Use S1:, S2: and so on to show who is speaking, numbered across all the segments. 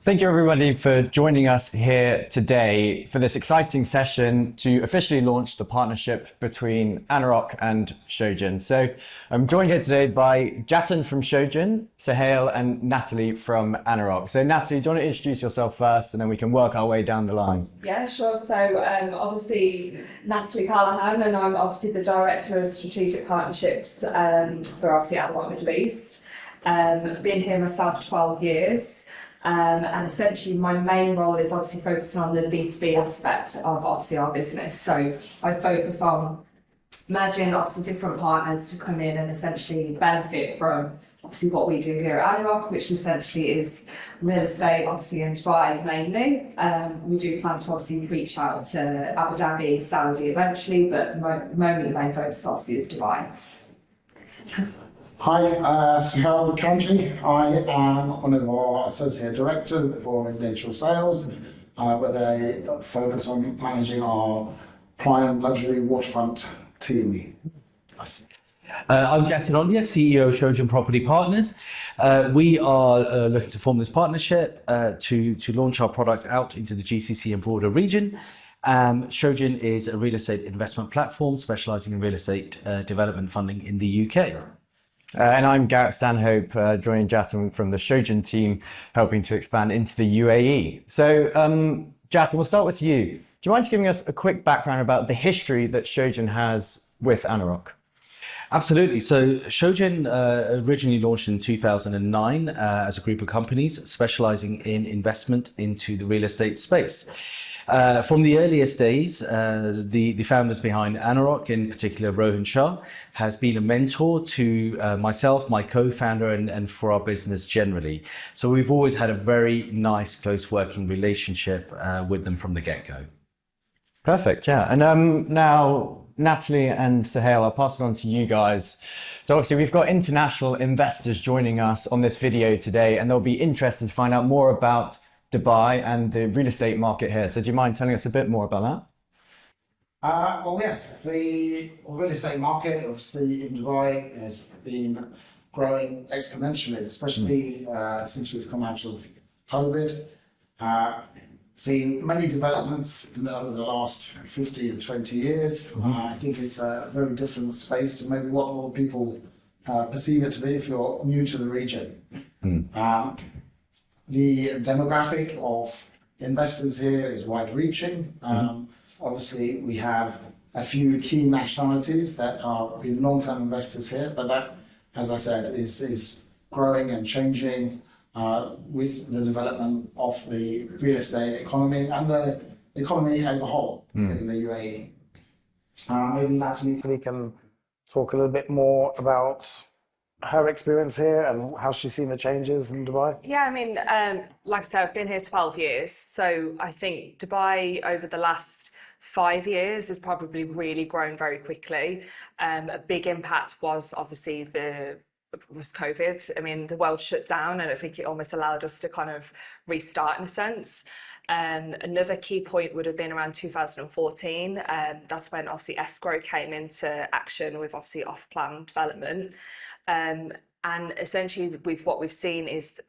S1: Thank you everybody for joining us here today for this exciting session to officially launch the partnership between Anarock and Shojin. So I'm joined here today by Jatin from Shojin, Sohail and Natalie from Anarock. So Natalie, do you want to introduce yourself first and then we can work our way down the line?
S2: Yeah, sure. So obviously Natalie Callahan, and I'm obviously the Director of Strategic Partnerships for obviously Anarock Middle East. Been here myself 12 years. And essentially my main role is obviously focusing on the B2B aspect of obviously our business. So I focus on merging obviously different partners to come in and essentially benefit from obviously what we do here at Anarock, which essentially is real estate obviously in Dubai mainly. We do plan to obviously reach out to Abu Dhabi, Saudi eventually, but at the moment the main focus obviously is Dubai.
S3: Hi, Sohail Kanji. I am one of our Associate Directors for Residential Sales, with a focus on managing our prime luxury waterfront team.
S4: I'm Jatin Ondia, CEO of Shojin Property Partners. We are looking to form this partnership to launch our product out into the GCC and broader region. Shojin is a real estate investment platform specialising in real estate development funding in the UK.
S1: And I'm Garrett Stanhope, joining Jatin from the Shojin team, helping to expand into the UAE. So Jatin, we'll start with you. Do you mind just giving us a quick background about the history that Shojin has with Anarock?
S4: Absolutely. So Shojin originally launched in 2009 as a group of companies specialising in investment into the real estate space. From the earliest days, the founders behind Anarock, in particular Rohan Shah, has been a mentor to myself, my co-founder, and for our business generally. So we've always had a very nice, close working relationship with them from the get-go.
S1: Perfect, yeah. And now, Natalie and Sohail, I'll pass it on to you guys. So obviously we've got international investors joining us on this video today, and they'll be interested to find out more about Dubai and the real estate market here. So do you mind telling us a bit more about that?
S3: Well, yes, the real estate market, obviously in Dubai, has been growing exponentially, especially since we've come out of COVID. Seen many developments over the last 50 and 20 years. I think it's a very different space to maybe what a lot of people perceive it to be if you're new to the region. The demographic of investors here is wide-reaching. Obviously, we have a few key nationalities that are been long-term investors here, but that, as I said, is growing and changing with the development of the real estate economy and the economy as a whole in the UAE. Maybe Natalie can talk a little bit more about her experience here and how she's seen the changes in Dubai.
S2: Yeah, I mean, like I said, I've been here 12 years. So I think Dubai over the last 5 years has probably really grown very quickly. A big impact was obviously was COVID. I mean, the world shut down and I think it almost allowed us to kind of restart in a sense. Another key point would have been around 2014. That's when obviously escrow came into action with obviously off-plan development. And essentially what we've seen is,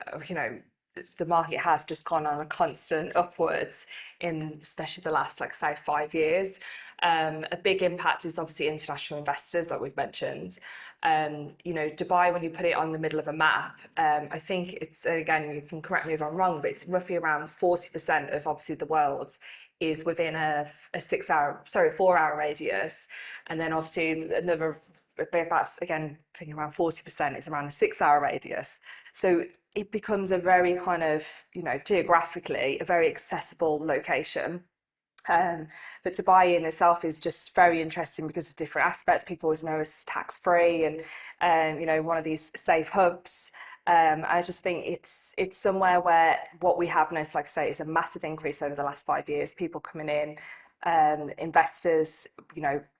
S2: the market has just gone on a constant upwards in especially the last, like say, 5 years. A big impact is obviously international investors that we've mentioned. Dubai, when you put it on the middle of a map, I think it's, again, you can correct me if I'm wrong, but it's roughly around 40% of obviously the world is within a 4-hour radius. And then obviously another, about, again, I think around 40% is around a 6-hour radius. So it becomes a very kind of, geographically, a very accessible location. But Dubai in itself is just very interesting because of different aspects. People always know it's tax-free and, one of these safe hubs. I just think it's somewhere where what we have noticed, like I say, is a massive increase over the last 5 years. People coming in, investors,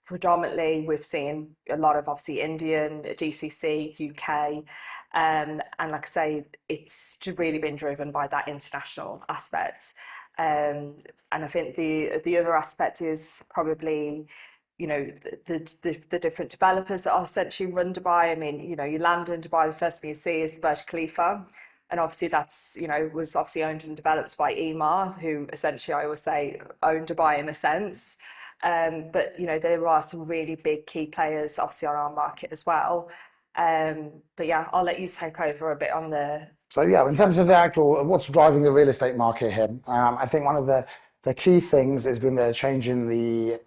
S2: predominantly we've seen a lot of obviously Indian, GCC, UK, and like I say, it's really been driven by that international aspect. And I think the other aspect is probably, the different developers that are essentially run Dubai. I mean, you land in Dubai, the first thing you see is the Burj Khalifa. And obviously that's, was obviously owned and developed by Emaar, who essentially I always say own Dubai in a sense. But, there are some really big key players obviously on our market as well. But yeah, I'll let you take over a bit on the...
S3: So yeah, in terms of the actual, what's driving the real estate market here, I think one of the key things has been the change in the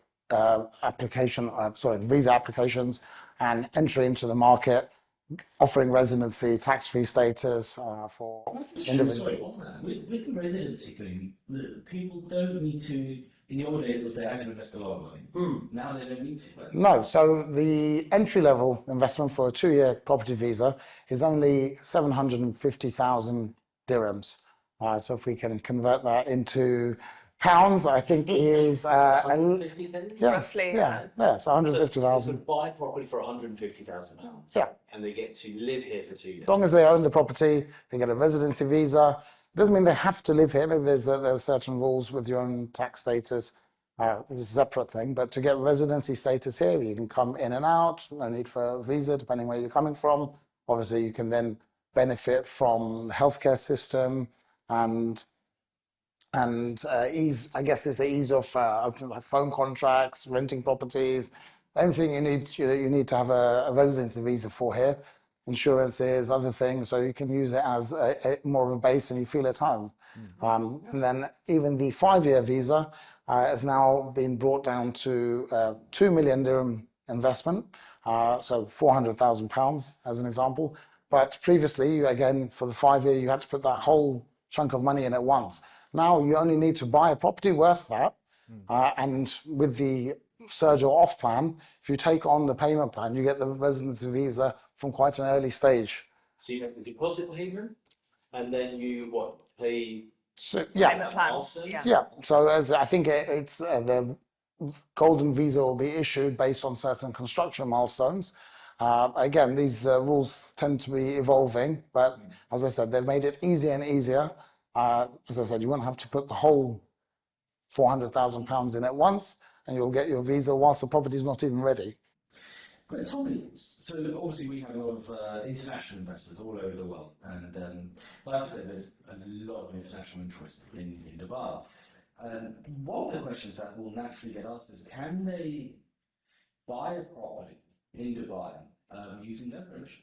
S3: visa applications and entry into the market, offering residency, tax-free status for individuals.
S4: Sorry, on that, with the residency thing, the people don't need to. In the old days, it was they had to invest a lot of money. Now they don't need to. Right?
S3: No, so the entry-level investment for a 2-year property visa is only 750,000 dirhams. So if we can convert that into pounds, I think is
S4: 150,000?
S3: yeah,
S2: Roughly,
S3: yeah, so 150,000.
S4: So buy property for £150,000.
S3: Yeah.
S4: And they get to live here for 2 years.
S3: As long as they own the property, they get a residency visa. It doesn't mean they have to live here. Maybe there are certain rules with your own tax status. This is a separate thing. But to get residency status here, you can come in and out. No need for a visa, depending where you're coming from. Obviously, you can then benefit from the healthcare system and ease. I guess is the ease of phone contracts, renting properties. Anything you need to have a residency visa for here. Insurances, other things, so you can use it as more of a base and you feel at home. And then even the 5-year visa has now been brought down to 2 million dirham investment, so £400,000 as an example. But previously, again, for the 5-year, you had to put that whole chunk of money in at once. Now you only need to buy a property worth that, and with the surge or off plan, if you take on the payment plan, you get the residency visa from quite an early stage.
S4: So you have the deposit payment, and then you pay?
S3: So,
S2: Payment plan.
S3: yeah. So as I think it's the golden visa will be issued based on certain construction milestones. Again, these rules tend to be evolving, but as I said, they've made it easier and easier. As I said, you won't have to put the whole £400,000 in at once, and you'll get your visa whilst the property is not even ready.
S4: But tell me, so obviously we have a lot of international investors all over the world, and like I said, there's a lot of international interest in Dubai. One of the questions that will naturally get asked is, can they buy a property in Dubai using leverage?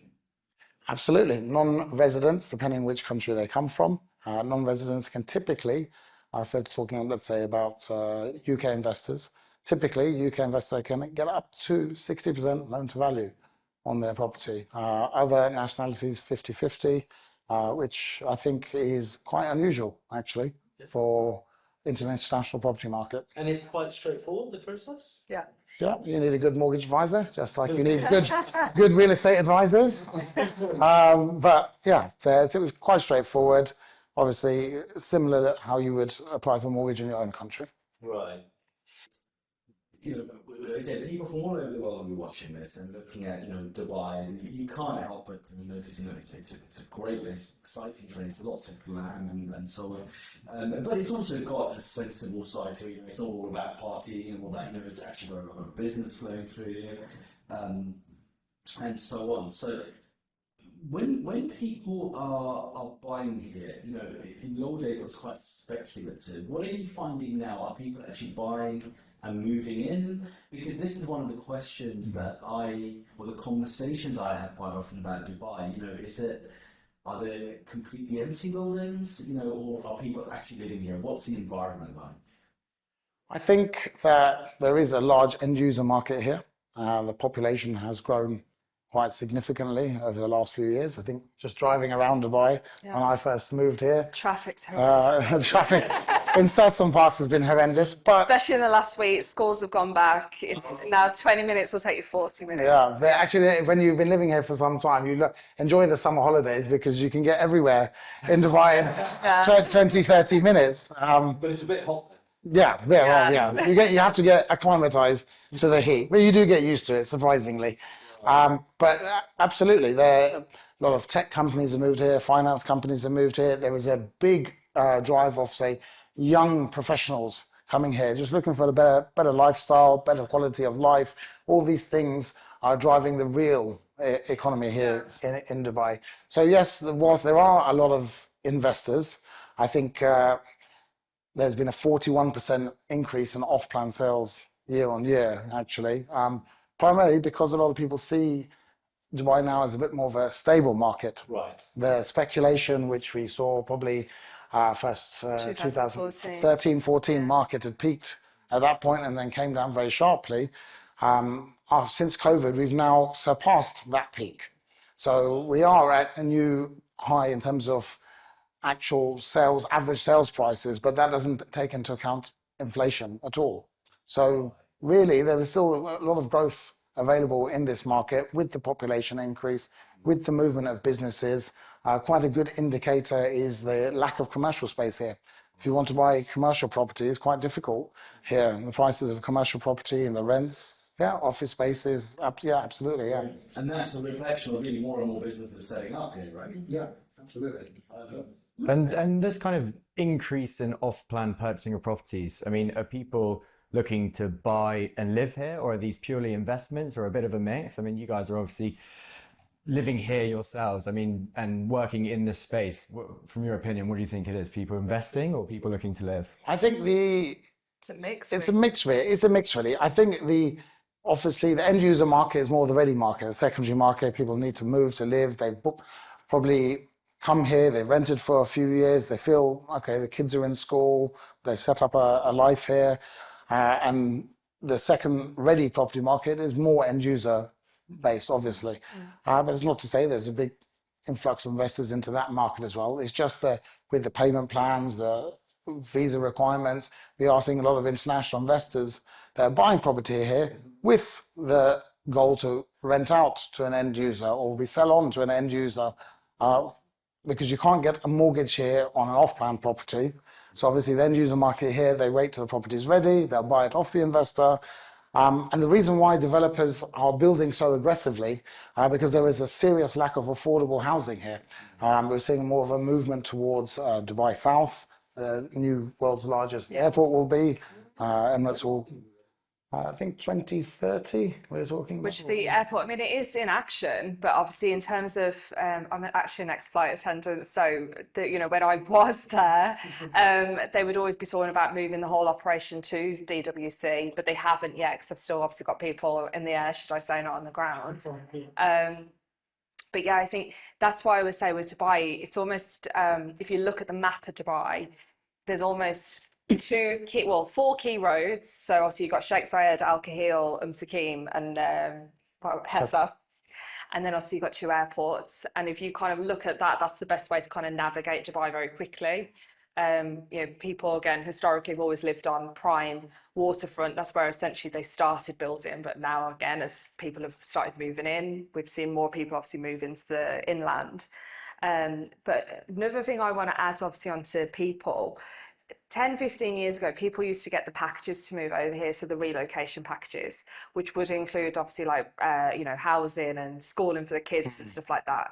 S3: Absolutely. Non-residents, depending on which country they come from, non-residents can typically, if they're talking, let's say, about UK investors, typically UK investors can get up to 60% loan to value on their property. Other nationalities, 50-50, which I think is quite unusual, actually, for international property market.
S4: And it's quite straightforward, the process?
S2: Yeah.
S3: Yeah, you need a good mortgage advisor, just like you need good real estate advisors. But yeah, it was quite straightforward. Obviously, similar to how you would apply for a mortgage in your own country.
S4: Right. Again, people from all over the world will be watching this and looking at, Dubai, and you can't help but notice, it's a great place, exciting place, lots of glam and so on. But it's also got a sensible side to it. It's not all about partying and all that. It's actually got a lot of business flowing through here, and so on. So when people are buying here, in the old days it was quite speculative. What are you finding now? Are people actually buying and moving in? Because this is one of the questions that the conversations I have quite often about Dubai, are there completely empty buildings, or are people actually living here? What's the environment like?
S3: I think that there is a large end user market here. The population has grown quite significantly over the last few years. I think just driving around Dubai when I first moved here.
S2: Traffic's horrendous.
S3: Traffic in certain parts has been horrendous, but
S2: especially in the last week, schools have gone back. It's now 20 minutes will take you 40 minutes.
S3: yeah, actually, when you've been living here for some time, you enjoy the summer holidays because you can get everywhere in Dubai in 20, 30 minutes.
S4: But it's a bit hot.
S3: Yeah. You have to get acclimatized to the heat, but you do get used to it, surprisingly. But absolutely, a lot of tech companies have moved here, finance companies have moved here. There was a big drive of, say, young professionals coming here, just looking for a better lifestyle, better quality of life. All these things are driving the real economy here in Dubai. So yes, there are a lot of investors. I think there's been a 41% increase in off-plan sales year on year, actually, primarily because a lot of people see Dubai now as a bit more of a stable market.
S4: Right.
S3: The speculation, which we saw probably first
S2: 2014.
S3: 2013-14 market had peaked at that point and then came down very sharply. Since COVID, we've now surpassed that peak. So we are at a new high in terms of actual sales, average sales prices, but that doesn't take into account inflation at all. So really, there is still a lot of growth available in this market with the population increase, with the movement of businesses. Quite a good indicator is the lack of commercial space here. If you want to buy commercial property, it's quite difficult here. And the prices of commercial property and the rents, office spaces, absolutely, yeah.
S4: And that's a reflection of really more and more businesses setting up here, right?
S3: Yeah, absolutely.
S1: And this kind of increase in off-plan purchasing of properties, I mean, are people looking to buy and live here, or are these purely investments, or a bit of a mix? I mean, you guys are obviously living here yourselves, I mean, and working in this space. From your opinion, what do you think it is? People investing or people looking to live?
S3: I think
S2: It's a mix.
S3: it's a mix, really. It's a mix, really. I think obviously the end user market is more the ready market, the secondary market. People need to move to live. They've probably come here, they've rented for a few years. They feel, okay, the kids are in school. They set up a life here. And the second ready property market is more end user based, obviously. But it's not to say there's a big influx of investors into that market as well. It's just with the payment plans, the visa requirements, we are seeing a lot of international investors that are buying property here with the goal to rent out to an end user, or we sell on to an end user, because you can't get a mortgage here on an off-plan property. So obviously the end user market here, they wait till the property is ready, they'll buy it off the investor. And the reason why developers are building so aggressively, because there is a serious lack of affordable housing here. We're seeing more of a movement towards Dubai South, the new world's largest airport will be, Emirates will, I think 2030 we're talking about.
S2: Which the airport, I mean, it is in action, but obviously in terms of, I'm actually an ex-flight attendant, so when I was there, they would always be talking about moving the whole operation to DWC, but they haven't yet, because I've still obviously got people in the air, should I say, not on the ground. But yeah, I think that's why I would say with Dubai, it's almost, if you look at the map of Dubai, there's almost four key roads. So obviously you've got Sheikh Zayed, Al Kahil, Sakim, and Hessa. And then obviously you've got two airports. And if you kind of look at that, that's the best way to kind of navigate Dubai very quickly. People, again, historically have always lived on prime waterfront. That's where essentially they started building. But now, again, as people have started moving in, we've seen more people obviously move into the inland. But another thing I want to add obviously onto people, 10, 15 years ago, people used to get the packages to move over here, so the relocation packages, which would include obviously like, housing and schooling for the kids and stuff like that.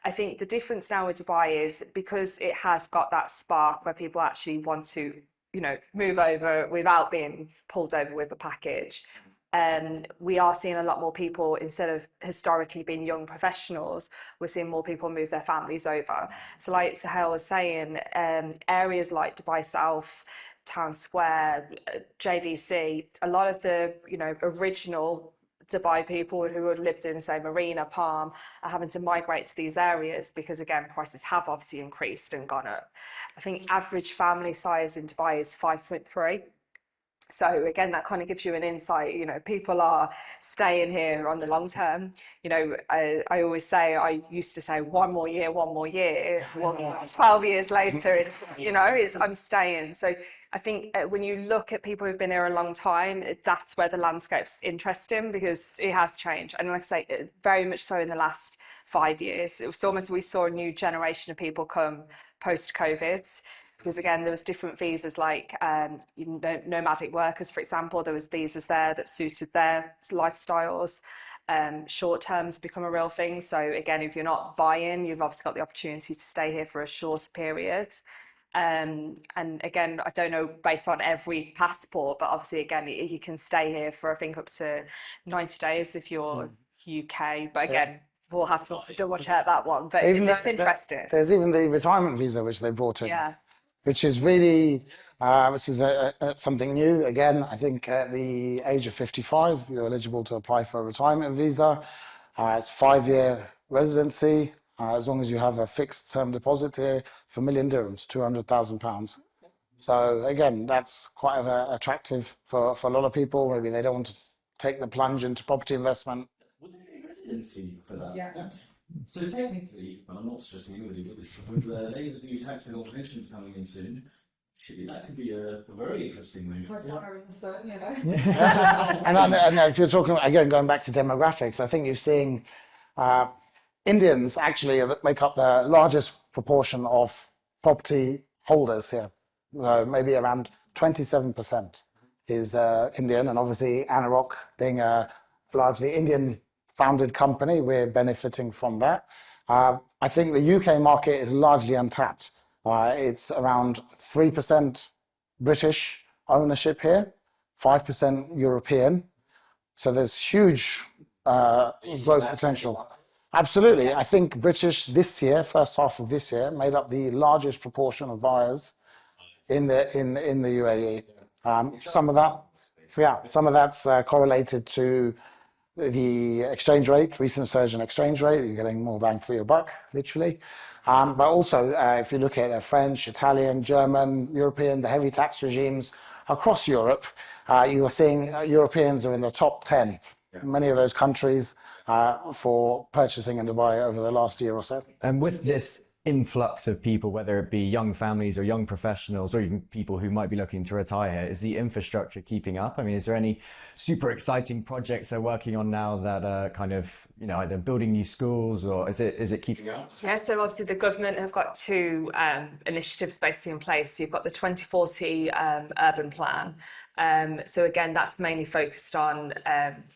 S2: I think the difference now with Dubai is because it has got that spark where people actually want to, move over without being pulled over with a package. We are seeing a lot more people, instead of historically being young professionals, we're seeing more people move their families over. So like Sahel was saying, areas like Dubai South, Town Square, JVC, a lot of the, original Dubai people who had lived in, say, Marina, Palm, are having to migrate to these areas because, again, prices have obviously increased and gone up. I think average family size in Dubai is 5.3. So again, that kind of gives you an insight, people are staying here on the long term. I always say, I used to say one more year. Well, 12 years later, I'm staying. So I think when you look at people who've been here a long time, that's where the landscape's interesting, because it has changed. And like I say, very much so in the last 5 years. It was almost, we saw a new generation of people come post-COVID. Because again, there was different visas, like nomadic workers, for example. There was visas there that suited their lifestyles. Short terms become a real thing. So again, if you're not buying, you've obviously got the opportunity to stay here for a short period. And again, I don't know based on every passport, but obviously again, you can stay here for I think up to 90 days if you're UK, but again, we'll have to double check that one. But it's interesting.
S3: There's even the retirement visa which they brought in,
S2: Yeah.
S3: which is really this is something new. Again, I think at the age of 55, you're eligible to apply for a retirement visa. It's 5-year residency, as long as you have a fixed term deposit here for £1 million dirhams, £200,000. So again, that's quite attractive for a lot of people. Maybe they don't want to take the plunge into property investment.
S4: Would there be a residency for that?
S2: Yeah.
S4: So technically, well, I'm not stressing anybody with this, with the new tax and pensions coming in soon, actually that could be a very interesting move.
S3: And if you're talking, again, going back to demographics, I think you're seeing Indians actually make up the largest proportion of property holders here. So maybe around 27% is Indian, and obviously Anarock being a largely Indian founded company, we're benefiting from that. I think the UK market is largely untapped. It's around 3% British ownership here, 5% European. So there's huge growth potential. Absolutely. I think British this year, first half of this year, made up the largest proportion of buyers in the UAE. Some of that's correlated to the exchange rate, recent surge in exchange rate. You're getting more bang for your buck, literally. But also, if you look at French, Italian, German, European, the heavy tax regimes across Europe, you are seeing Europeans are in the top 10, many of those countries, for purchasing in Dubai over the last year or so.
S1: And with this influx of people, whether it be young families or young professionals or even people who might be looking to retire here, is the infrastructure keeping up? I mean, is there any super exciting projects they're working on now that are kind of, either building new schools, or is it keeping up?
S2: Yeah, so obviously the government have got two initiatives basically in place. So you've got the 2040 urban plan. So again, that's mainly focused on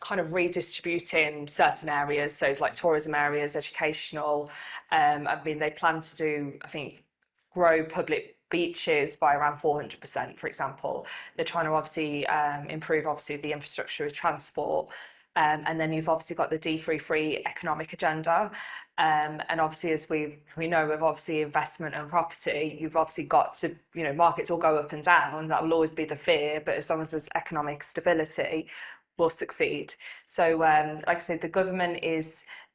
S2: kind of redistributing certain areas, so like tourism areas, educational. They plan to do, I think, grow public beaches by around 400%, for example. They're trying to obviously improve the infrastructure of transport. And then you've obviously got the D33 economic agenda. And obviously, as we know, with obviously investment and property, you've obviously got to, markets will go up and down. That will always be the fear, but as long as there's economic stability, we'll succeed. So, like I said, the government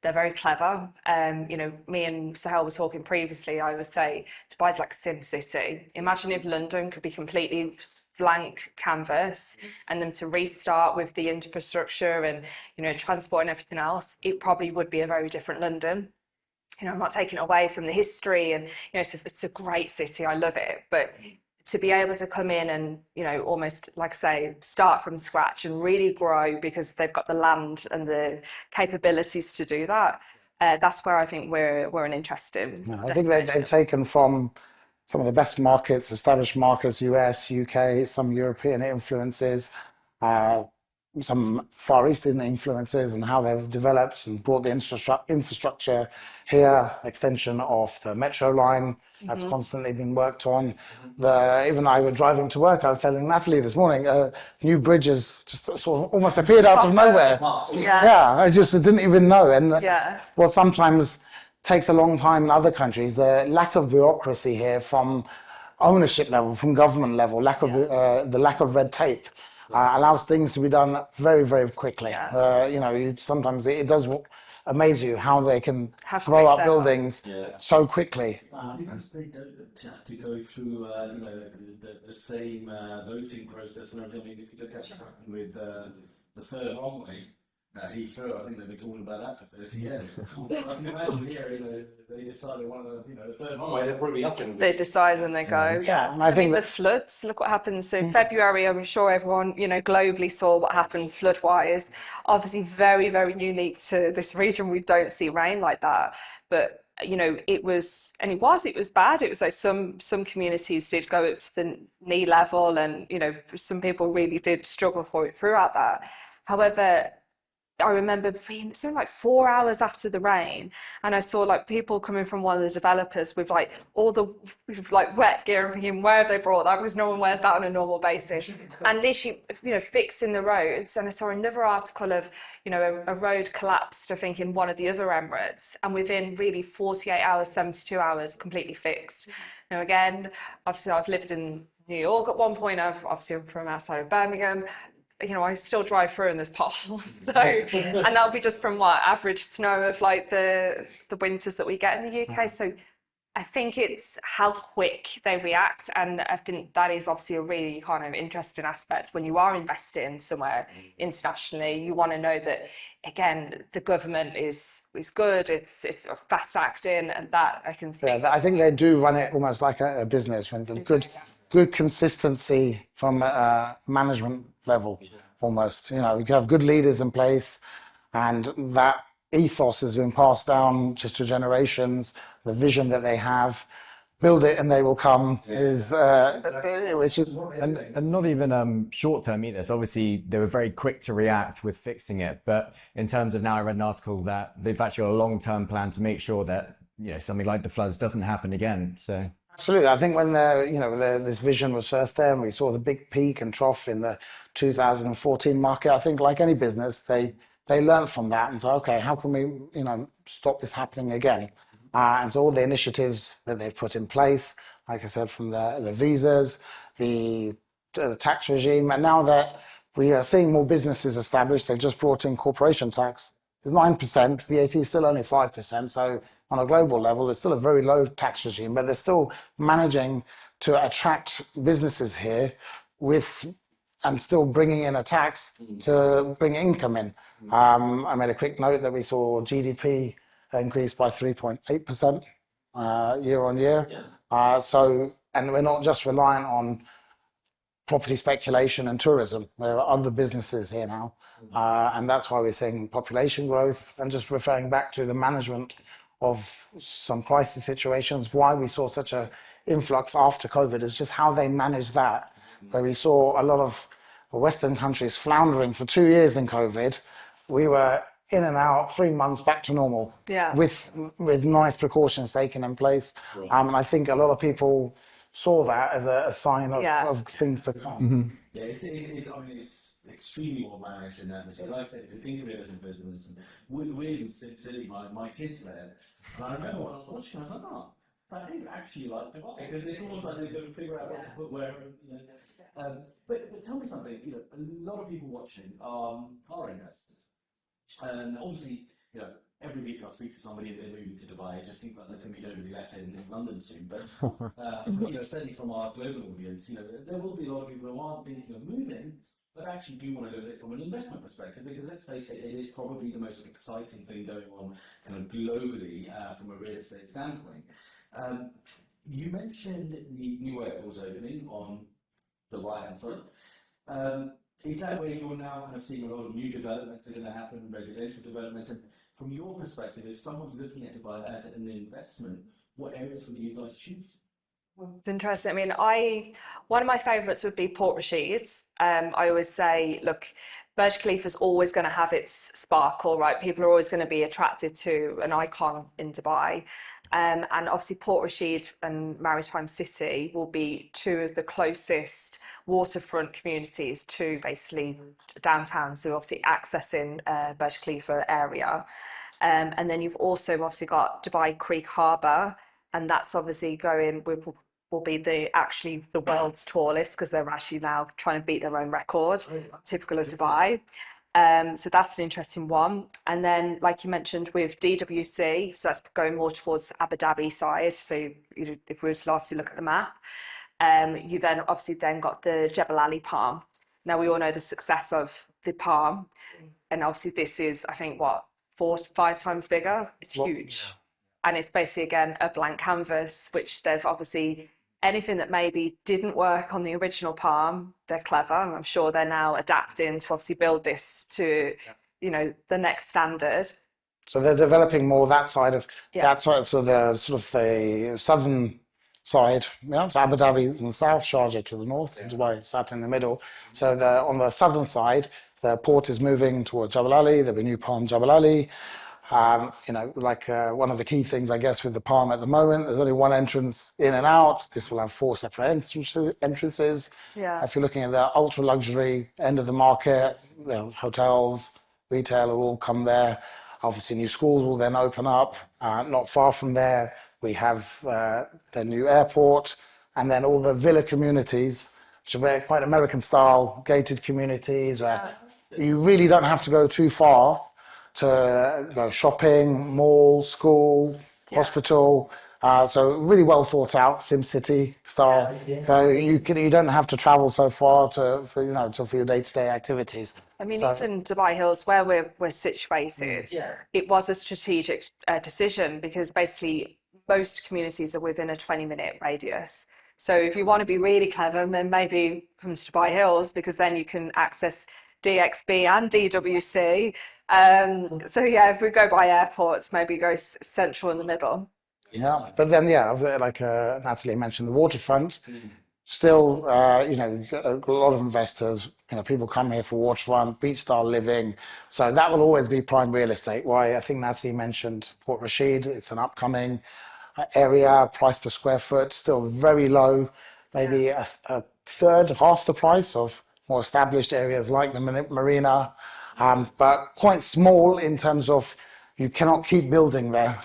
S2: they're very clever. Me and Sahel were talking previously, I would say Dubai's like Sim City. Imagine if London could be completely blank canvas, and then to restart with the infrastructure and transport and everything else, it probably would be a very different London. I'm not taking away from the history, and it's a great city, I love it, but to be able to come in and almost, like I say, start from scratch and really grow, because they've got the land and the capabilities to do that, that's where I think we're an interesting
S3: I think they've taken from some of the best markets, established markets, US, UK, some European influences, some Far Eastern influences, and how they've developed and brought the infrastructure here. Extension of the metro line that's constantly been worked on. Even I were driving to work, I was telling Natalie this morning, new bridges just sort of almost appeared out of nowhere. I just didn't even know. And what sometimes takes a long time in other countries, the lack of bureaucracy here from ownership level, from government level, the lack of red tape allows things to be done very, very quickly. Sometimes it does amaze you how they can grow up buildings so quickly.
S4: Because they don't have to go through the same voting process and everything. I mean, if you look at what's happened with the third runway, Heathrow, I think they've been talking about that for 30 years. I can imagine here, they decided the third runway, they'll probably up in.
S2: They decide and they go.
S3: And I think
S2: the floods, look what happened. So in February, I'm sure everyone, globally saw what happened flood-wise. Obviously very, very unique to this region. We don't see rain like that. But it was bad. It was like some communities did go up to the knee level, and some people really did struggle for it throughout that. However, I remember being something like 4 hours after the rain, and I saw like people coming from one of the developers with like all the like wet gear and thinking, where have they brought that? Because no one wears that on a normal basis. And literally, fixing the roads. And I saw another article of, a road collapsed, I think, in one of the other Emirates, and within really 48 hours, 72 hours, completely fixed. Again, obviously I've lived in New York at one point. I'm from outside of Birmingham. I still drive through and there's potholes. So, and that'll be just from average snow of like the winters that we get in the UK. So I think it's how quick they react. And I think that is obviously a really kind of interesting aspect when you are investing somewhere internationally. You want to know that, again, the government is good, it's fast acting, and that I can see.
S3: Yeah, I think they do run it almost like a business, when there's good consistency from a management level, almost. You have good leaders in place, and that ethos has been passed down just to generations. The vision that they have, build it and they will come, is which is
S1: and not even short term either. So obviously they were very quick to react with fixing it, but in terms of, now I read an article that they've actually got a long term plan to make sure that something like the floods doesn't happen again. So
S3: absolutely, I think when this vision was first there, and we saw the big peak and trough in the 2014 market, I think like any business, they learned from that and said, okay, how can we stop this happening again? And so all the initiatives that they've put in place, like I said, from the visas, the tax regime, and now that we are seeing more businesses established, they've just brought in corporation tax. It's 9%, VAT is still only 5%, so on a global level, it's still a very low tax regime, but they're still managing to attract businesses here and still bringing in a tax to bring income in. I made a quick note that we saw GDP increased by 3.8% year on year. And we're not just reliant on property speculation and tourism. There are other businesses here now. And that's why we're seeing population growth, and just referring back to the management of some crisis situations, why we saw such a influx after COVID is just how they managed that, where we saw a lot of Western countries floundering for 2 years in COVID. We were in and out, 3 months back to normal, with nice precautions taken in place. And I think a lot of people saw that as a sign of things to come.
S1: Mm-hmm.
S4: Yeah, it's extremely well managed in that respect. Like I said, if you think of it as a business, and we're City, my kids there, and I remember when I was watching, I was like, oh, that is actually like Dubai, because it's almost like they've got to figure out what to put where. But tell me something. A lot of people watching are investors. And obviously, every week I speak to somebody and they're moving to Dubai. It just seems like there's going to be nobody left in London soon. But certainly from our global audience, there will be a lot of people who aren't thinking of moving, but actually do want to look at it from an investment perspective. Because let's face it, it is probably the most exciting thing going on kind of globally from a real estate standpoint. You mentioned the new airports opening on the right-hand side. Is that where you're now kind of seeing a lot of new developments are going to happen, residential developments? And from your perspective, if someone's looking at Dubai as an investment, what areas would you guys choose?
S2: It's interesting. I mean, one of my favourites would be Port Rashid. I always say, look, Burj Khalifa is always going to have its sparkle, right? People are always going to be attracted to an icon in Dubai. And obviously Port Rashid and Maritime City will be two of the closest waterfront communities to basically downtown, so obviously accessing Burj Khalifa area. And then you've also obviously got Dubai Creek Harbour, and that's obviously will be the world's tallest, because they're actually now trying to beat their own record, typical of Dubai. So that's an interesting one. And then, like you mentioned, with DWC, so that's going more towards Abu Dhabi side. So if we were to lastly look at the map, you then obviously got the Jebel Ali Palm. Now we all know the success of the Palm, and obviously this is, I think, 4 to 5 times bigger. It's huge, and it's basically again a blank canvas, which they've obviously. Anything that maybe didn't work on the original Palm, they're clever, and I'm sure they're now adapting to obviously build this to, the next standard.
S3: So they're developing more that side of that side, so the sort of the southern side. So Abu Dhabi in the south, Sharjah to the north, Dubai sat in the middle. So on the southern side, The port is moving towards Jebel Ali. There'll be new Palm Jebel Ali. One of the key things, I guess, with the Palm at the moment, there's only one entrance in and out. This will have 4 separate entrances.
S2: Yeah.
S3: If you're looking at the ultra luxury end of the market, hotels, retail will all come there. Obviously, new schools will then open up. Not far from there, we have the new airport, and then all the villa communities, which are very quite American style, gated communities where you really don't have to go too far to go shopping, mall, school, hospital. So really well thought out, SimCity style. So you don't have to travel so far for your day-to-day activities.
S2: I mean, even Dubai Hills, where we're situated, it was a strategic decision because basically most communities are within a 20-minute radius. So if you want to be really clever, then maybe come to Dubai Hills, because then you can access DXB and DWC. If we go by airports, maybe go central in the middle.
S3: Yeah, but then like Natalie mentioned, the Waterfront. Still, a lot of investors, people come here for waterfront, beach style living. So that will always be prime real estate. Why I think Natalie mentioned Port Rashid. It's an upcoming area, price per square foot, still very low, maybe a third, half the price of more established areas like the Marina, but quite small in terms of you cannot keep building there.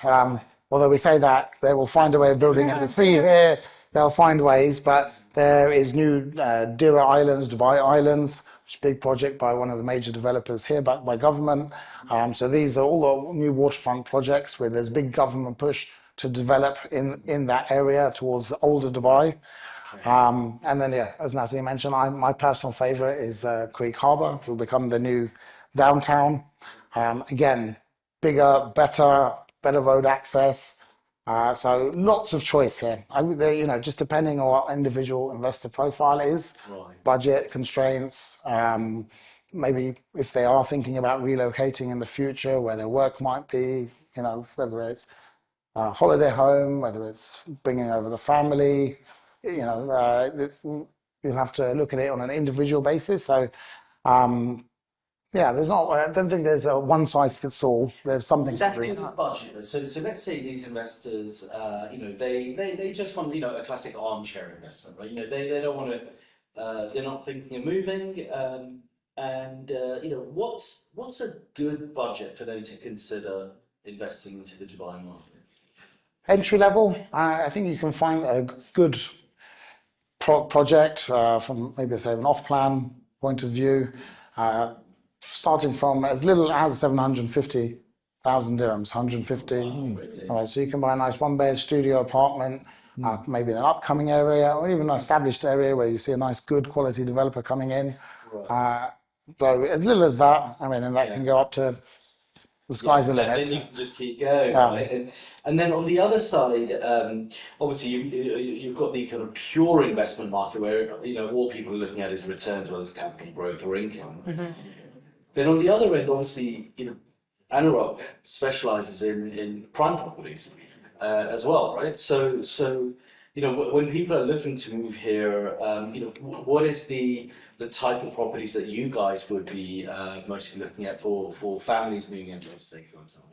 S3: Although we say that they will find a way of building in the sea here, they'll find ways, but there is new Dira Islands, Dubai Islands, which is a big project by one of the major developers here, backed by government. So these are all the new waterfront projects where there's big government push to develop in that area towards the older Dubai. And then, as Natalie mentioned, my personal favorite is Creek Harbour, will become the new downtown. Again, bigger, better road access. So lots of choice here. Just depending on what individual investor profile is, budget constraints, maybe if they are thinking about relocating in the future, where their work might be, whether it's a holiday home, whether it's bringing over the family, you'll have to look at it on an individual basis. So, I don't think there's a one size fits all. There's something for every
S4: budget. So let's say these investors, they just want, a classic armchair investment, right? They don't want to, they're not thinking of moving. What's a good budget for them to consider investing into the Dubai market?
S3: Entry level, I think you can find a good project from maybe say an off-plan point of view, starting from as little as 750,000 dirhams, 150.
S4: Really?
S3: All right, so you can buy a nice one-bed studio apartment, maybe in an upcoming area or even an established area where you see a nice, good quality developer coming in. So as little as that, and that can go up to the sky's the limit.
S4: Then you can just keep going, right? And then on the other side, obviously you've got the kind of pure investment market where all people are looking at is returns, whether it's capital growth or income. Then on the other end, obviously, Anarock specializes in prime properties as well, right? So when people are looking to move here, what is the type of properties that you guys would be mostly looking at for families moving into real estate, for example?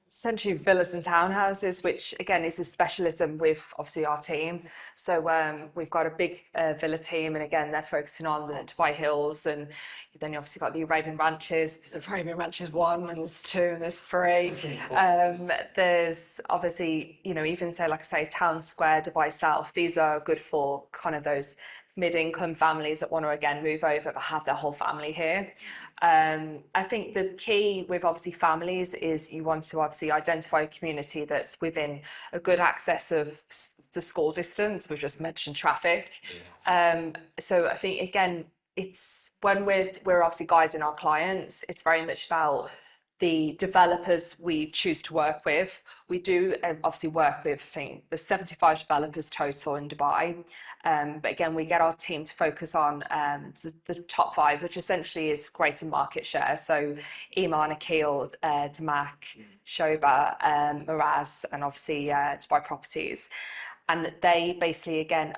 S2: Essentially villas and townhouses, which again is a specialism with obviously our team. So we've got a big villa team, and again they're focusing on the Dubai Hills, and then you obviously got the Arabian Ranches. There's Arabian Ranches 1, and there's 2, and there's 3. There's obviously even say like I say Town Square, Dubai South. These are good for kind of those mid-income families that want to again move over but have their whole family here. I think the key with obviously families is you want to obviously identify a community that's within a good access of the school distance. We've just mentioned traffic. So I think again, it's when we're obviously guiding our clients, it's very much about the developers we choose to work with. We do obviously work with, I think there's 75 developers total in Dubai. But again, we get our team to focus on the top 5, which essentially is greater market share. So Iman, Akil, Damak, Shoba, Miraz, and obviously Dubai Properties. And they basically, again,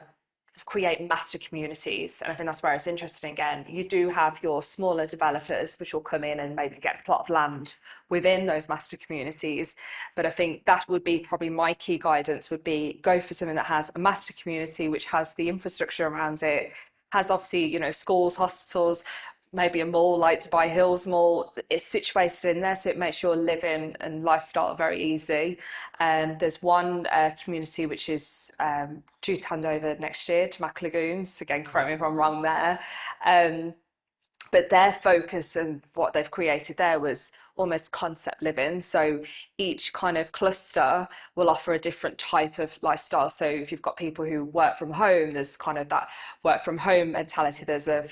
S2: create master communities. And I think that's where it's interesting again. You do have your smaller developers, which will come in and maybe get a plot of land within those master communities. But I think that would be probably my key guidance, would be go for something that has a master community, which has the infrastructure around it, has obviously, you know, schools, hospitals, maybe a mall like Dubai Hills Mall. It's situated in there, so it makes your living and lifestyle very easy. There's one community which is due to hand over next year to Mac Lagoons. Again, correct me if I'm wrong there. But their focus and what they've created there was almost concept living. So each kind of cluster will offer a different type of lifestyle. So if you've got people who work from home, there's kind of that work from home mentality. There's a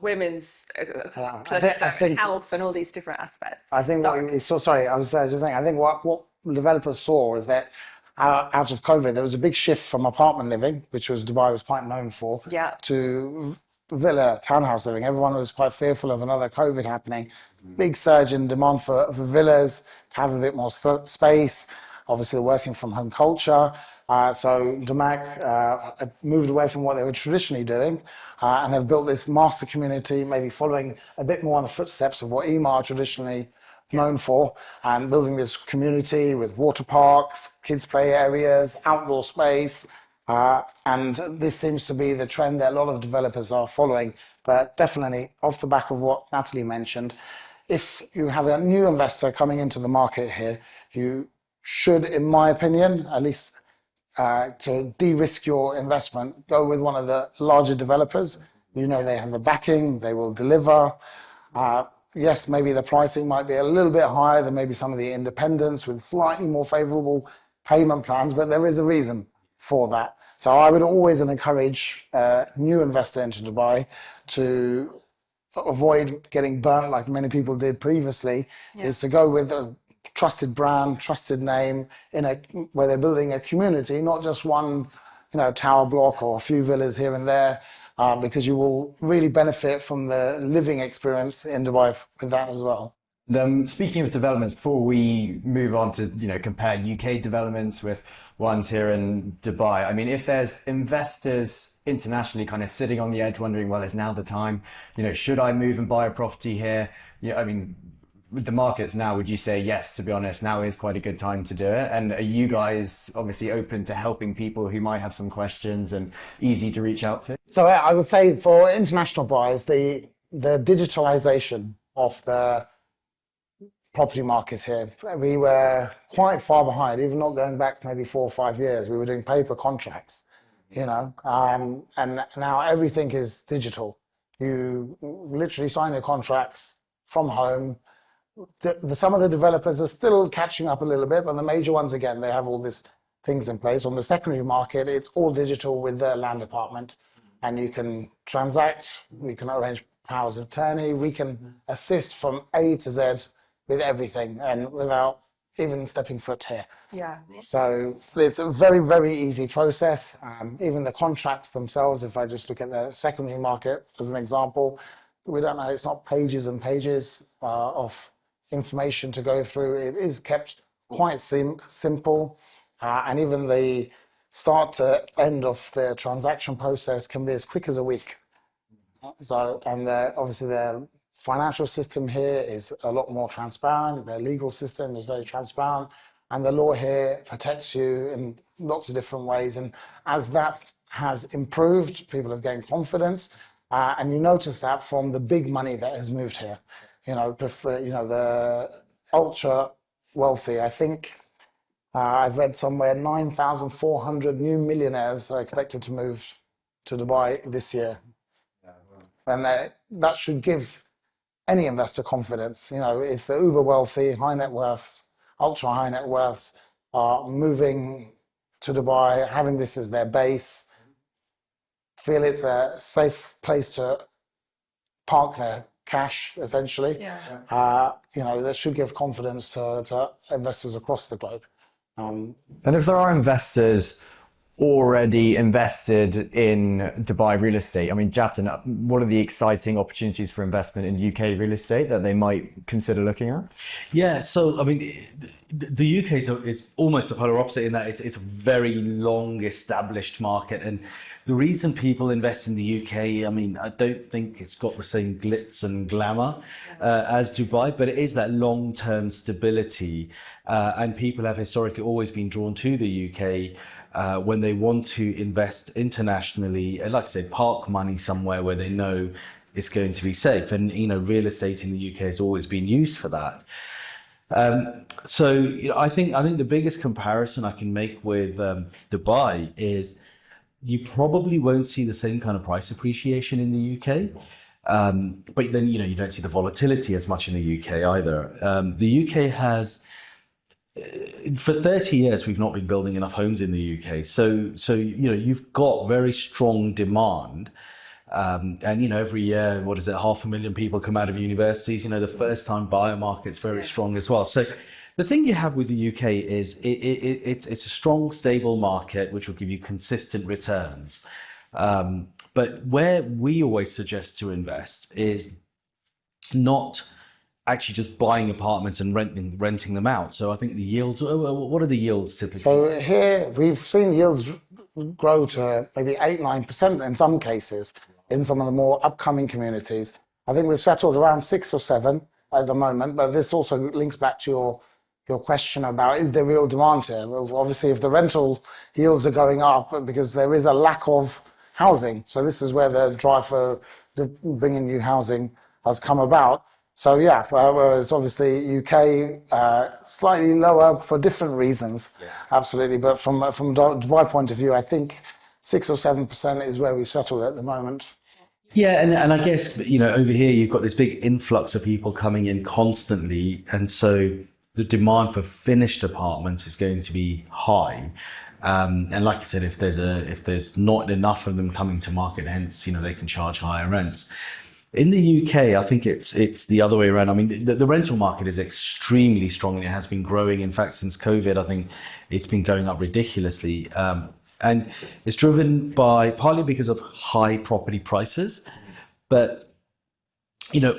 S2: women's cluster,
S3: I think
S2: health, and all these different aspects.
S3: I think what you saw, sorry, I was just saying, I think what developers saw is that out of COVID, there was a big shift from apartment living, which was Dubai was quite known for, to villa townhouse living. Everyone was quite fearful of another COVID happening. Big surge in demand for villas to have a bit more space. Obviously, the working from home culture. So Damac moved away from what they were traditionally doing and have built this master community, maybe following a bit more on the footsteps of what EMA are traditionally known for, and building this community with water parks, kids play areas, outdoor space. And this seems to be the trend that a lot of developers are following. But definitely, off the back of what Natalie mentioned, if you have a new investor coming into the market here, you should, in my opinion, at least to de-risk your investment, go with one of the larger developers. You know they have the backing, they will deliver. Yes, maybe the pricing might be a little bit higher than maybe some of the independents with slightly more favorable payment plans, but there is a reason for that. So I would always encourage a new investor into Dubai to avoid getting burnt like many people did previously, is to go with a trusted brand, trusted name where they're building a community, not just one, tower block or a few villas here and there, because you will really benefit from the living experience in Dubai with that as well.
S1: Speaking of developments, before we move on to compare UK developments with ones here in Dubai, I mean, if there's investors internationally kind of sitting on the edge wondering, well, is now the time? Should I move and buy a property here? Yeah, I mean, with the markets now, would you say yes? To be honest, now is quite a good time to do it. And are you guys obviously open to helping people who might have some questions and easy to reach out to?
S3: So I would say for international buyers, the digitalisation of the property market here, we were quite far behind, even not going back maybe 4 or 5 years. We were doing paper contracts, and now everything is digital. You literally sign your contracts from home. Some of the developers are still catching up a little bit, but the major ones, again, they have all these things in place. On the secondary market, it's all digital with the land department, and you can transact, we can arrange powers of attorney, we can assist from A to Z with everything and without even stepping foot here.
S2: Yeah.
S3: So it's a very, very easy process. Even the contracts themselves, if I just look at the secondary market as an example, we don't know, it's not pages and pages of information to go through. It is kept quite simple. And even the start to end of the transaction process can be as quick as a week. So, and obviously the financial system here is a lot more transparent. The legal system is very transparent, and the law here protects you in lots of different ways. And as that has improved, people have gained confidence, and you notice that from the big money that has moved here. The ultra wealthy. I think I've read somewhere 9,400 new millionaires are expected to move to Dubai this year, and that should give any investor confidence. If the uber wealthy, high net worths, ultra high net worths are moving to Dubai, having this as their base, feel it's a safe place to park their cash, essentially. That should give confidence to investors across the globe.
S1: And if there are investors already invested in Dubai real estate, I mean, Jatin, what are the exciting opportunities for investment in UK real estate that they might consider looking at?
S4: Yeah, so I mean, the UK is almost the polar opposite in that it's a very long established market, and the reason people invest in the UK, I mean, I don't think it's got the same glitz and glamour as Dubai, but it is that long-term stability. And people have historically always been drawn to the UK when they want to invest internationally, like I said, park money somewhere where they know it's going to be safe. And, real estate in the UK has always been used for that. I think the biggest comparison I can make with Dubai is you probably won't see the same kind of price appreciation in the UK. But then, you don't see the volatility as much in the UK either. The UK has, for 30 years, we've not been building enough homes in the UK. So you've got very strong demand. And every year, 500,000 people come out of universities. The first time buyer market's very strong as well. So the thing you have with the UK is it's a strong, stable market which will give you consistent returns. But where we always suggest to invest is not actually just buying apartments and renting them out. So I think the yields. What are the yields typically?
S3: So here we've seen yields grow to maybe 8-9% in some cases. In some of the more upcoming communities, I think we've settled around 6 or 7 at the moment. But this also links back to your question about, is there real demand here? Well, obviously, if the rental yields are going up because there is a lack of housing, so this is where the drive for bringing new housing has come about. So yeah, whereas obviously UK slightly lower for different reasons, absolutely. But from Dubai point of view, I think 6 or 7% is where we've settled at the moment.
S4: Yeah, and I guess, over here you've got this big influx of people coming in constantly, and so the demand for finished apartments is going to be high. And like I said, if there's not enough of them coming to market, hence, they can charge higher rents. In the UK, I think it's the other way around. I mean, the rental market is extremely strong, and it has been growing. In fact, since COVID, I think it's been going up ridiculously. And it's driven partly because of high property prices, but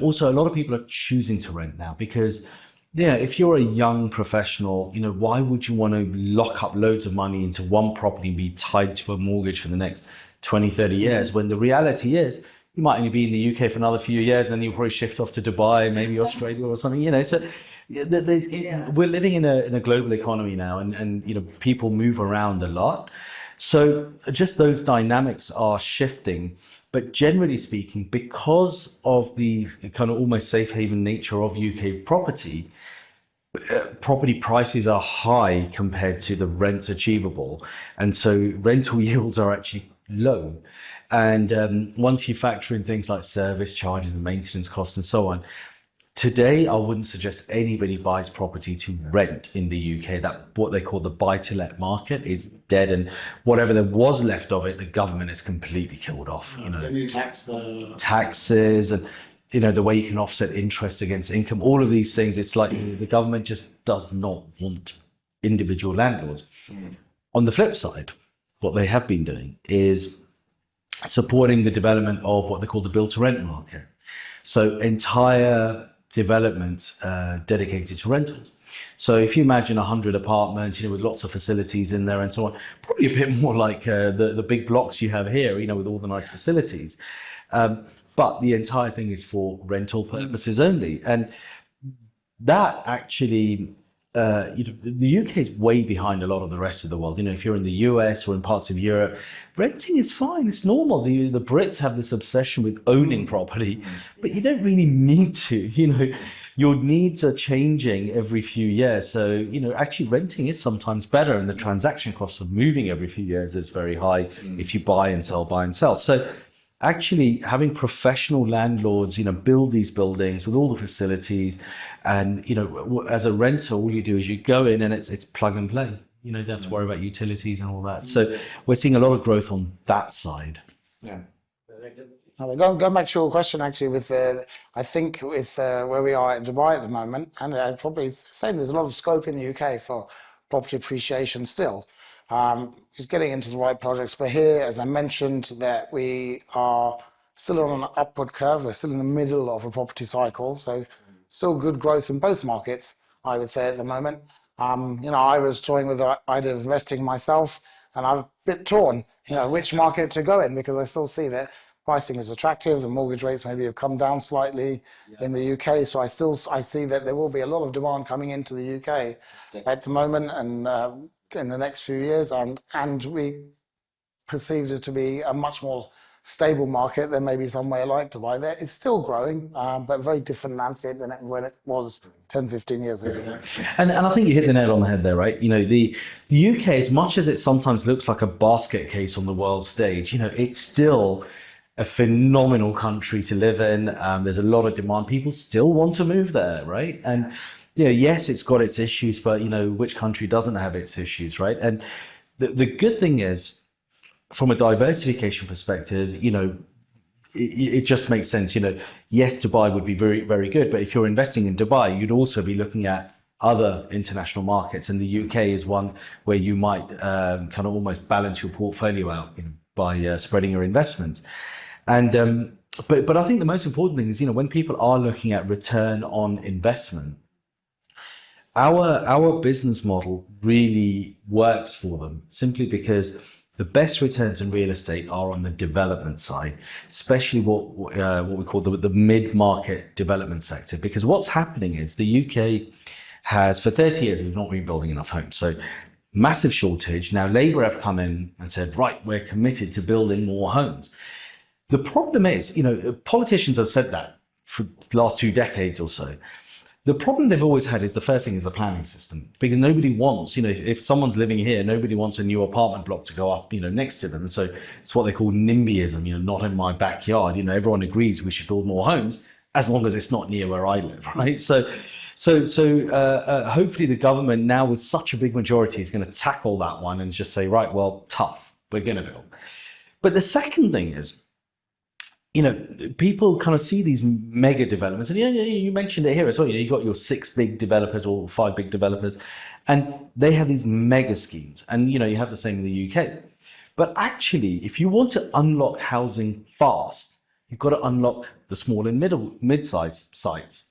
S4: also a lot of people are choosing to rent now because, if you're a young professional, why would you want to lock up loads of money into one property and be tied to a mortgage for the next 20, 30 years when the reality is you might only be in the UK for another few years, then you'll probably shift off to Dubai, maybe Australia or something. So we're living in a global economy now, and people move around a lot. So just those dynamics are shifting. But generally speaking, because of the kind of almost safe haven nature of UK property prices are high compared to the rents achievable. And so rental yields are actually low. And once you factor in things like service charges and maintenance costs and so on, today, I wouldn't suggest anybody buys property to rent in the UK. That what they call the buy-to-let market is dead, and whatever there was left of it, the government has completely killed off.
S3: The new
S4: taxes, and the way you can offset interest against income. All of these things, it's like the government just does not want individual landlords. On the flip side, what they have been doing is supporting the development of what they call the build-to-rent market. So entire developments dedicated to rentals. So if you imagine 100 apartments, with lots of facilities in there and so on, probably a bit more like the big blocks you have here, with all the nice facilities. But the entire thing is for rental purposes only. And that actually, the UK is way behind a lot of the rest of the world. If you're in the US or in parts of Europe, renting is fine. It's normal. The Brits have this obsession with owning property, but you don't really need to. Your needs are changing every few years. So, actually renting is sometimes better, and the transaction cost of moving every few years is very high if you buy and sell. So actually having professional landlords, build these buildings with all the facilities, and as a renter, all you do is you go in and it's plug and play. You don't have to worry about utilities and all that. So we're seeing a lot of growth on that side.
S3: Yeah. Going back to your question, actually, with I think with where we are in Dubai at the moment, and I'd probably say there's a lot of scope in the UK for property appreciation still. Just getting into the right projects. But here, as I mentioned, that we are still on an upward curve. We're still in the middle of a property cycle. So still good growth in both markets, I would say, at the moment. I was toying with the idea of investing myself And I'm a bit torn, which market to go in, because I still see that pricing is attractive. The mortgage rates maybe have come down slightly in the UK. So I see that there will be a lot of demand coming into the UK at the moment and in the next few years. And we perceived it to be a much more stable market than maybe somewhere like Dubai. There, it's still growing, but very different landscape than when it was 10, 15 years ago.
S4: And I think you hit the nail on the head there, right? The UK, as much as it sometimes looks like a basket case on the world stage, it's still a phenomenal country to live in. There's a lot of demand. People still want to move there, right? And yes, it's got its issues, but which country doesn't have its issues, right? And the good thing is, from a diversification perspective, it just makes sense. Yes, Dubai would be very, very good, but if you're investing in Dubai, you'd also be looking at other international markets, and the UK is one where you might kind of almost balance your portfolio out by spreading your investments. And but I think the most important thing is, when people are looking at return on investment, our business model really works for them, simply because the best returns in real estate are on the development side, especially what we call the mid-market development sector. Because what's happening is the UK has, for 30 years, we've not been building enough homes. So massive shortage. Now Labour have come in and said, right, we're committed to building more homes. The problem is, politicians have said that for the last 2 decades or so. The problem they've always had is, the first thing is the planning system, because nobody wants, if someone's living here, nobody wants a new apartment block to go up, next to them. So it's what they call NIMBYism, not in my backyard. Everyone agrees we should build more homes as long as it's not near where I live, right? So hopefully the government now, with such a big majority, is going to tackle that one and just say, right, well, tough, we're going to build. But the second thing is, people kind of see these mega developments, and you mentioned it here as well. You got your 6 big developers or 5 big developers, and they have these mega schemes, and you have the same in the UK. But actually, if you want to unlock housing fast, you've got to unlock the small and mid-size sites.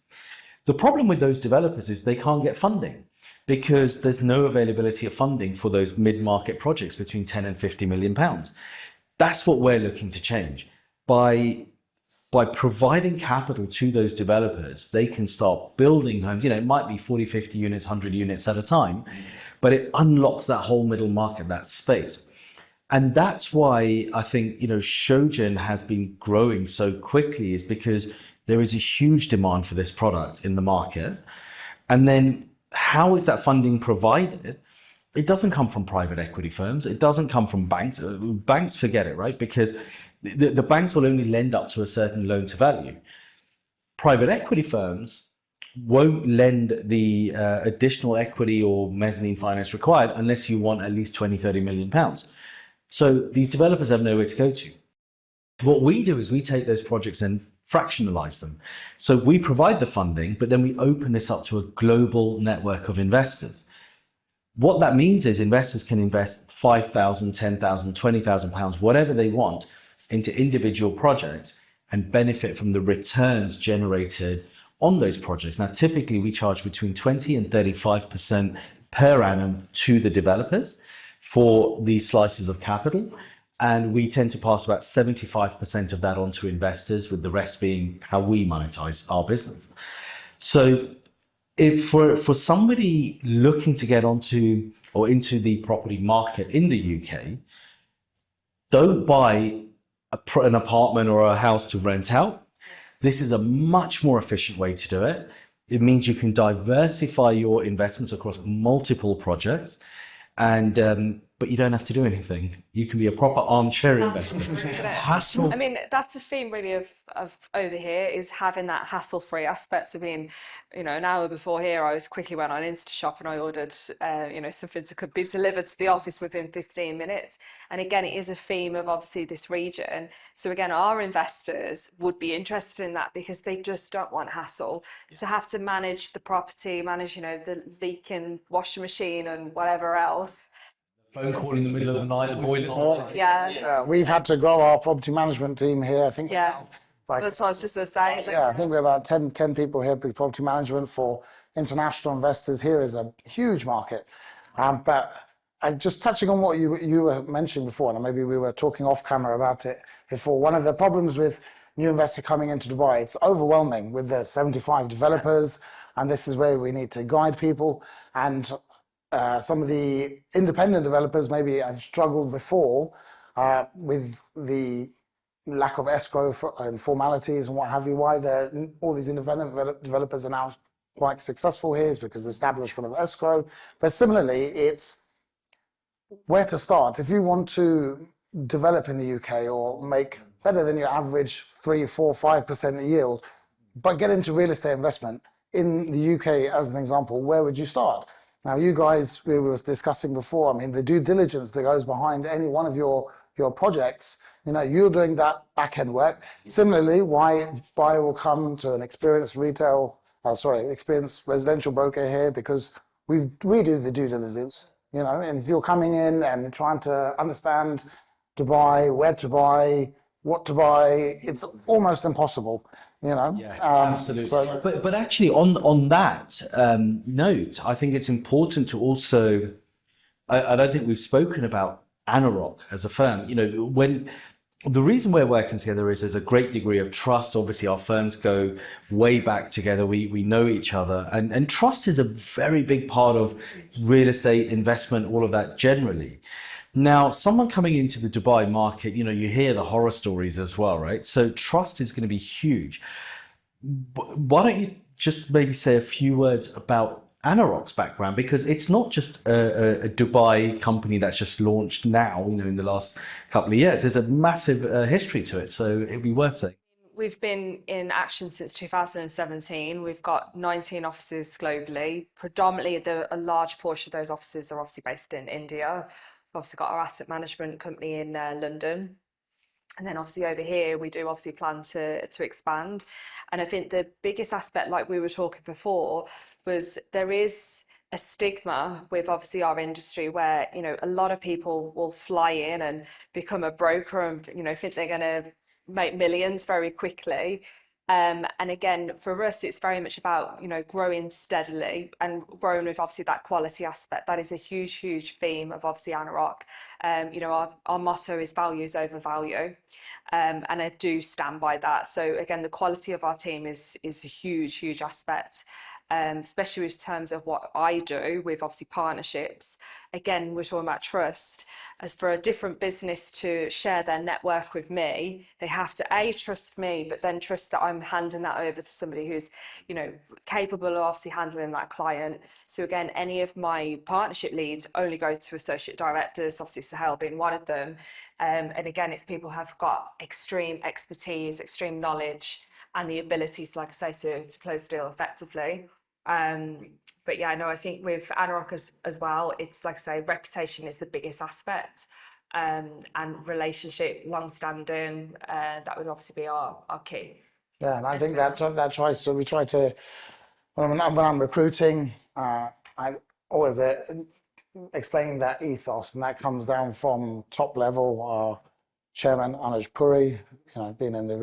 S4: The problem with those developers is they can't get funding, because there's no availability of funding for those mid-market projects between 10 and 50 million pounds. That's what we're looking to change. By providing capital to those developers, they can start building homes. It might be 40, 50 units, 100 units at a time, but it unlocks that whole middle market, that space. And that's why I think, Shojin has been growing so quickly, is because there is a huge demand for this product in the market. And then how is that funding provided? It doesn't come from private equity firms. It doesn't come from banks. Banks, forget it, right? Because the banks will only lend up to a certain loan to value. Private equity firms won't lend the additional equity or mezzanine finance required unless you want at least 20, 30 million pounds. So these developers have nowhere to go to. What we do is we take those projects and fractionalize them. So we provide the funding, but then we open this up to a global network of investors. What that means is investors can invest 5,000, 10,000, 20,000 pounds, whatever they want, into individual projects and benefit from the returns generated on those projects. Now, typically we charge between 20 and 35% per annum to the developers for these slices of capital. And we tend to pass about 75% of that on to investors, with the rest being how we monetize our business. So if for somebody looking to get onto or into the property market in the UK, don't buy an apartment or a house to rent out. This is a much more efficient way to do it. It means you can diversify your investments across multiple projects, and but you don't have to do anything. You can be a proper armchair investor. Hassle.
S2: I mean, that's the theme really of over here, is having that hassle-free aspect of being, an hour before here, I quickly went on Instashop and I ordered, something that could be delivered to the office within 15 minutes. And again, it is a theme of obviously this region. So again, our investors would be interested in that, because they just don't want hassle to have to manage the property, manage, the leaking washing machine and whatever else.
S4: Phone call in the middle of the night, the boiler's on.
S2: Yeah.
S3: We've had to grow our property management team here. I think
S2: Yeah. That's what I was just going to say.
S3: Yeah, I think we're about 10 people here with property management. For international investors, here is a huge market. But just touching on what you were mentioning before, and maybe we were talking off camera about it before. One of the problems with new investor coming into Dubai, it's overwhelming with the 75 developers, and this is where we need to guide people. And some of the independent developers maybe have struggled before with the lack of escrow and formalities and what have you. Why all these independent developers are now quite successful here is because of the establishment of escrow. But similarly, it's where to start. If you want to develop in the UK or make better than your average 3, 4, 5% yield, but get into real estate investment in the UK as an example, where would you start? Now, you guys, we were discussing before, I mean, the due diligence that goes behind any one of your projects, you're doing that back-end work. Similarly, why buyer will come to an experienced experienced residential broker here, because we do the due diligence, and if you're coming in and trying to understand Dubai, where to buy, what to buy, it's almost impossible,
S4: Yeah, absolutely. But actually on that note, I think it's important to also, I don't think we've spoken about Anarock as a firm. When the reason we're working together is there's a great degree of trust. Obviously, our firms go way back together. We know each other, and trust is a very big part of real estate investment, all of that generally. Now, someone coming into the Dubai market, you hear the horror stories as well, right? So trust is going to be huge. Why don't you just maybe say a few words about Anarock's background, because it's not just a Dubai company that's just launched now, in the last couple of years. There's a massive history to it, so it'd be worth saying.
S2: We've been in action since 2017. We've got 19 offices globally. Predominantly, a large portion of those offices are obviously based in India. We've obviously got our asset management company in London. And then obviously over here, we do obviously plan to expand. And I think the biggest aspect, like we were talking before, was there is a stigma with obviously our industry where, a lot of people will fly in and become a broker and, think they're going to make millions very quickly. And again, for us, it's very much about, growing steadily and growing with obviously that quality aspect. That is a huge, huge theme of obviously Anarock. Our motto is values over value. And I do stand by that. So again, the quality of our team is a huge, huge aspect. Especially in terms of what I do with obviously partnerships. Again, we're talking about trust. As for a different business to share their network with me, they have to trust me, but then trust that I'm handing that over to somebody who's, capable of obviously handling that client. So again, any of my partnership leads only go to associate directors, obviously Sahel being one of them. And again, it's people who have got extreme expertise, extreme knowledge, and the ability to, like I say, to close the deal effectively. But yeah, no, I think with Anarock as well, it's like I say, reputation is the biggest aspect, and relationship, long-standing, that would obviously be our key.
S3: Yeah, and I think that tries. So we try to, when I'm recruiting, I always explain that ethos, and that comes down from top level. Our chairman Anuj Puri, been in the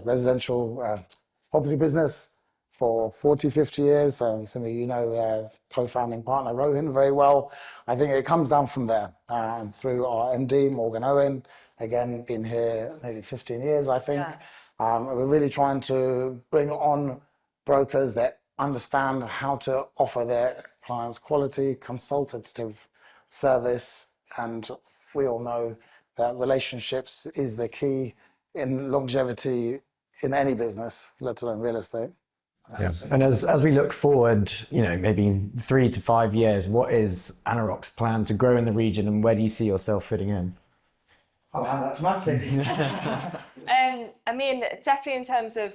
S3: residential property business for 40, 50 years, and some of co-founding partner Rohin very well. I think it comes down from there, through our MD, Morgan Owen, again, been here maybe 15 years, I think. Yeah. We're really trying to bring on brokers that understand how to offer their clients quality, consultative service, and we all know that relationships is the key in longevity in any business, let alone real estate.
S1: Yeah. And as we look forward, maybe 3 to 5 years, what is Anarock's plan to grow in the region, and where do you see yourself fitting in?
S3: Oh, that's massive.
S2: I mean, definitely in terms of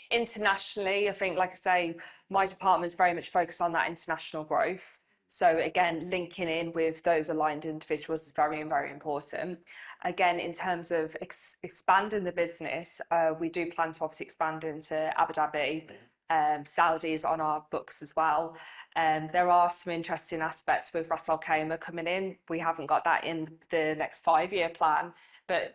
S2: internationally, I think, like I say, my department's very much focused on that international growth. So again, linking in with those aligned individuals is very, very important. Again, in terms of expanding the business, we do plan to obviously expand into Abu Dhabi. Saudi is on our books as well. There are some interesting aspects with Ras Al Khaimah coming in. We haven't got that in the next 5-year plan, but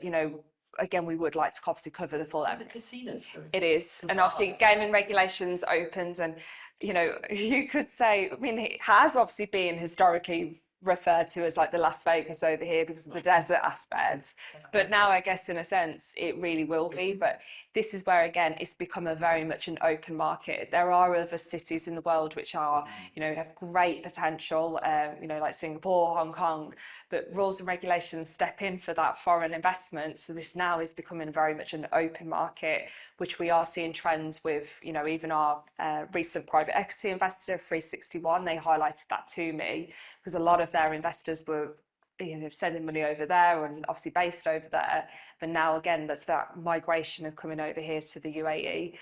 S2: again, we would like to obviously cover the full area.
S4: Casinos.
S2: It is, and obviously gaming regulations opened, and you could say, I mean, it has obviously been historically referred to as like the Las Vegas over here because of the desert aspect. But now I guess in a sense it really will be. But this is where again it's become a very much an open market. There are other cities in the world which are, have great potential, like Singapore, Hong Kong, but rules and regulations step in for that foreign investment. So this now is becoming very much an open market, which we are seeing trends with, even our recent private equity investor 361, they highlighted that to me because a lot of their investors were sending money over there and obviously based over there, but now again there's that migration of coming over here to the UAE.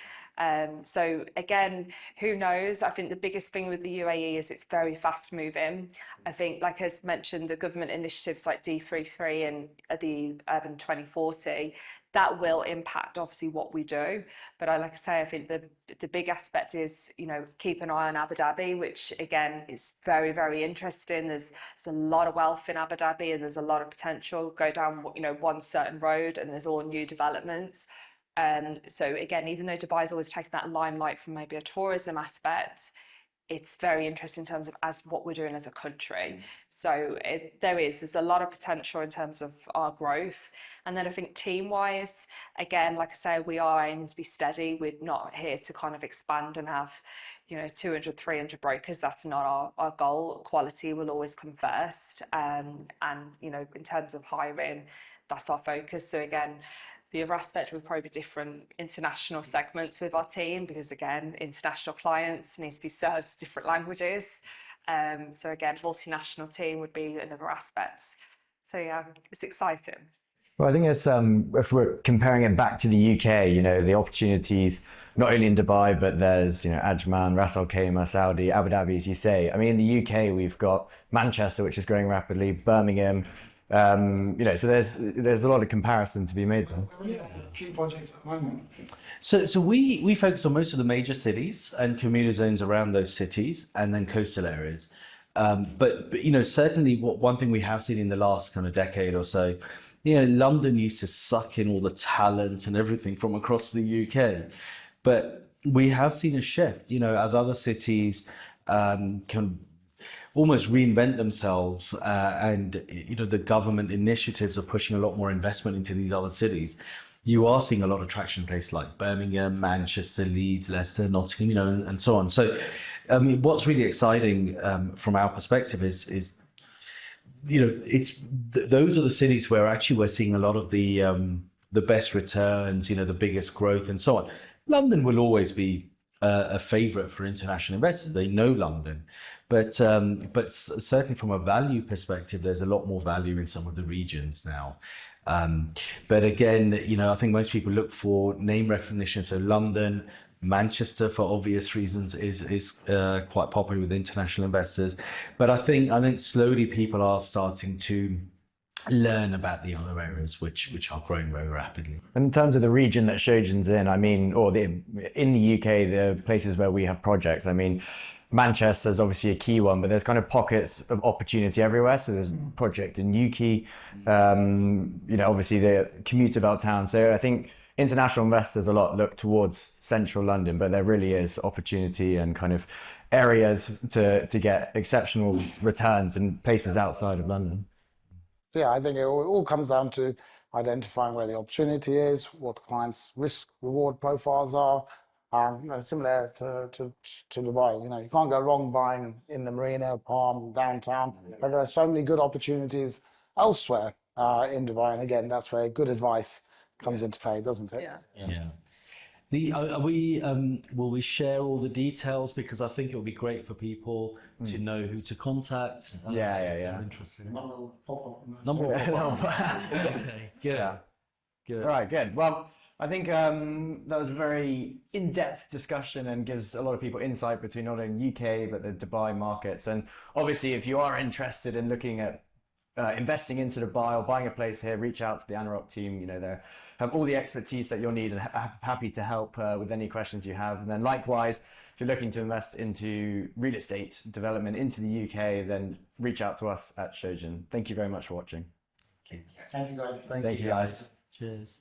S2: So again, who knows? I think the biggest thing with the UAE is it's very fast moving. I think, like as mentioned, the government initiatives like D33 and the Urban 2040, that will impact obviously what we do. But like I say, I think the big aspect is, keep an eye on Abu Dhabi, which again is very, very interesting. There's a lot of wealth in Abu Dhabi and there's a lot of potential. Go down, one certain road and there's all new developments. So again, even though Dubai's always taken that limelight from maybe a tourism aspect, it's very interesting in terms of as what we're doing as a country. So there's a lot of potential in terms of our growth. And then I think team-wise, again, like I say, we are aiming to be steady. We're not here to kind of expand and have, 200, 300 brokers. That's not our goal. Quality will always come first. And, in terms of hiring, that's our focus. So again, the other aspect would probably be different international segments with our team because, again, international clients need to be served different languages. So, again, multinational team would be another aspect. So, yeah, it's exciting.
S1: Well, I think it's, if we're comparing it back to the UK, the opportunities, not only in Dubai, but there's, Ajman, Ras Al Khaimah, Saudi, Abu Dhabi, as you say. I mean, in the UK, we've got Manchester, which is growing rapidly, Birmingham. So there's a lot of comparison to be made there.
S3: Yeah, key projects at the moment.
S4: So we focus on most of the major cities and commuter zones around those cities, and then coastal areas. But certainly one thing we have seen in the last kind of decade or so, London used to suck in all the talent and everything from across the UK, but we have seen a shift. As other cities can almost reinvent themselves, and the government initiatives are pushing a lot more investment into these other cities. You are seeing a lot of traction in places like Birmingham, Manchester, Leeds, Leicester, Nottingham, and so on. So, I mean, what's really exciting from our perspective is those are the cities where actually we're seeing a lot of the best returns, the biggest growth, and so on. London will always be a favorite for international investors. They know London, but certainly from a value perspective, there's a lot more value in some of the regions now. But again, I think most people look for name recognition. So London, Manchester, for obvious reasons, is quite popular with international investors. But I think slowly people are starting to learn about the other areas which are growing very rapidly.
S1: And in terms of the region that Shojin's in, I mean, in the UK, the places where we have projects, I mean, Manchester is obviously a key one, but there's kind of pockets of opportunity everywhere. So there's a project in Newquay, obviously the commuter belt town. So I think international investors a lot look towards central London, but there really is opportunity and kind of areas to get exceptional returns in places outside of London.
S3: Yeah, I think it all comes down to identifying where the opportunity is, what the client's risk-reward profiles are. Similar to Dubai, you can't go wrong buying in the Marina, Palm, downtown, but there are so many good opportunities elsewhere in Dubai. And again, that's where good advice comes into play, doesn't it?
S4: Yeah. Will we share all the details, because I think it would be great for people to know who to contact.
S1: Yeah.
S4: Interesting.
S3: Number will pop up.
S4: Number will pop up. Okay, good.
S1: Yeah.
S4: Good.
S1: All right, good. Well, I think that was a very in-depth discussion and gives a lot of people insight between not only UK but the Dubai markets. And obviously, if you are interested in looking at investing into Dubai or buying a place here, reach out to the Anarock team. They have all the expertise that you'll need and happy to help with any questions you have. And then likewise, if you're looking to invest into real estate development into the UK, then reach out to us at Shojin. Thank you very much for watching.
S3: Thank you, guys.
S1: Thank you, guys.
S4: Cheers.